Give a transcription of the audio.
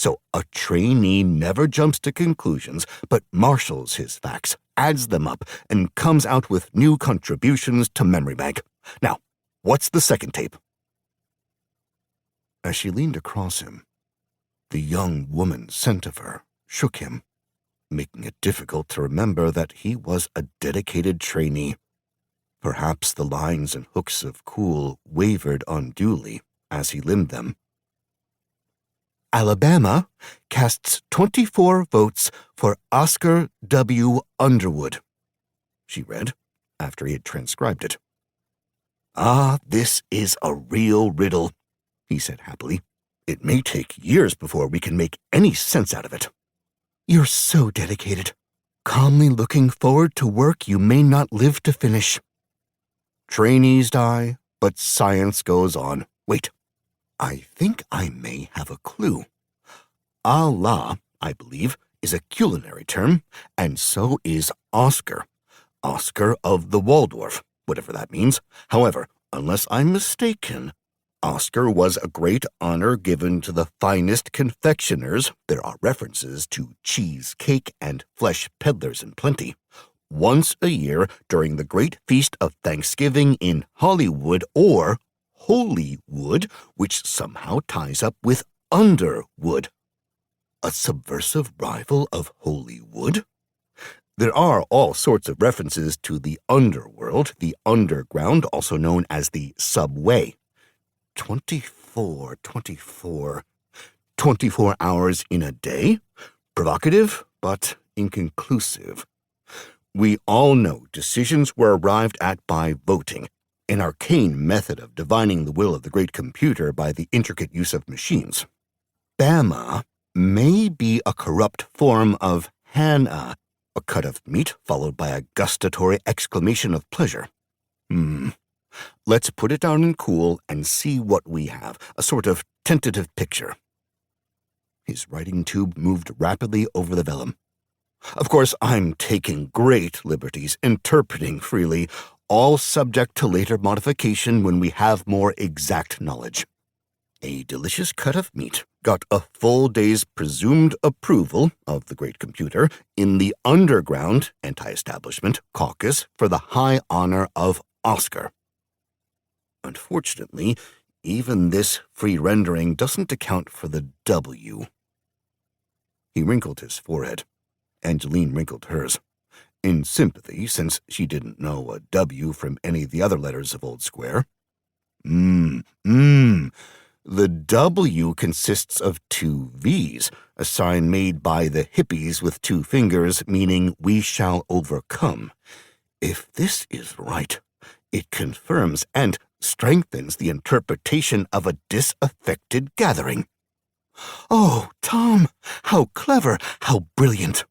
So a trainee never jumps to conclusions, but marshals his facts, adds them up, and comes out with new contributions to memory bank. Now, what's the second tape? As she leaned across him, the young woman centiver shook him, making it difficult to remember that he was a dedicated trainee. Perhaps the lines and hooks of cool wavered unduly as he limned them. Alabama casts 24 votes for Oscar W. Underwood, she read, after he had transcribed it. Ah, this is a real riddle, he said happily. It may take years before we can make any sense out of it. You're so dedicated, calmly looking forward to work you may not live to finish. Trainees die, but science goes on. Wait, I think I may have a clue. Allah, I believe, is a culinary term, and so is Oscar. Oscar of the Waldorf, whatever that means. However, unless I'm mistaken, Oscar was a great honor given to the finest confectioners. There are references to cheesecake and flesh peddlers in plenty. Once a year during the great feast of Thanksgiving in Hollywood, or Holywood, which somehow ties up with Underwood. A subversive rival of Holywood? There are all sorts of references to the underworld, the underground, also known as the subway. 24 hours in a day? Provocative, but inconclusive. We all know decisions were arrived at by voting, an arcane method of divining the will of the great computer by the intricate use of machines. Bama may be a corrupt form of Hannah, a cut of meat followed by a gustatory exclamation of pleasure. Let's put it down and cool and see what we have, a sort of tentative picture. His writing tube moved rapidly over the vellum. Of course, I'm taking great liberties, interpreting freely, all subject to later modification when we have more exact knowledge. A delicious cut of meat got a full day's presumed approval of the great computer in the underground anti-establishment caucus for the high honor of Oscar. Unfortunately, even this free rendering doesn't account for the W. He wrinkled his forehead. Angeline wrinkled hers, in sympathy since she didn't know a W from any of the other letters of Old Square. The W consists of two V's, a sign made by the hippies with two fingers, meaning we shall overcome. If this is right, it confirms and strengthens the interpretation of a disaffected gathering. Oh, Tom, how clever, how brilliant.